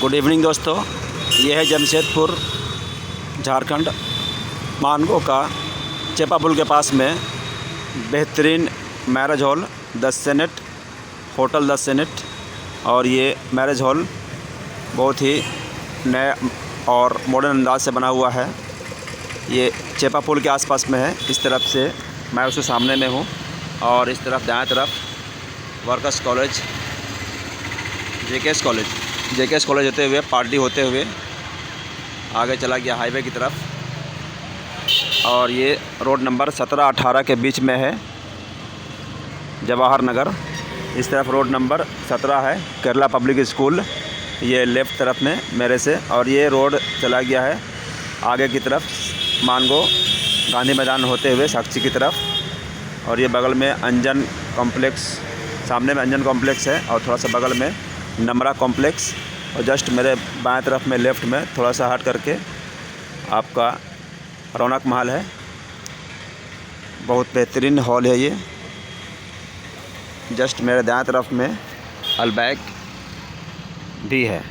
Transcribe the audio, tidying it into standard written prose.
Good evening दोस्तों, ये है जमशेदपुर झारखंड मानगो का चेपा पुल के पास में बेहतरीन marriage hall 10 senate hotel 10 senate. और ये मैरिज हॉल बहुत ही नए और मॉडर्न अंदाज से बना हुआ है। ये चेपा पुल के आसपास में है। इस तरफ से मैं उसके सामने में हूँ और इस तरफ दाएं तरफ वर्कर्स कॉलेज जेकेएस कॉलेज होते हुए पार्टी होते हुए आगे चला गया हाईवे की तरफ। और ये रोड नंबर 17-18 के बीच में है, जवाहर नगर। इस तरफ रोड नंबर 17 है, केरला पब्लिक स्कूल, ये लेफ़्ट तरफ में मेरे से। और ये रोड चला गया है आगे की तरफ मानगो गांधी मैदान होते हुए साक्षी की तरफ। और ये बगल में अंजन कॉम्प्लेक्स, सामने में अंजन कॉम्प्लेक्स है और थोड़ा सा बगल में नमरा कॉम्प्लेक्स। और जस्ट मेरे बाएं तरफ में लेफ़्ट में थोड़ा सा हट करके आपका रौनक महल है। बहुत बेहतरीन हॉल है ये। जस्ट मेरे दाएं तरफ में अलबैक भी है।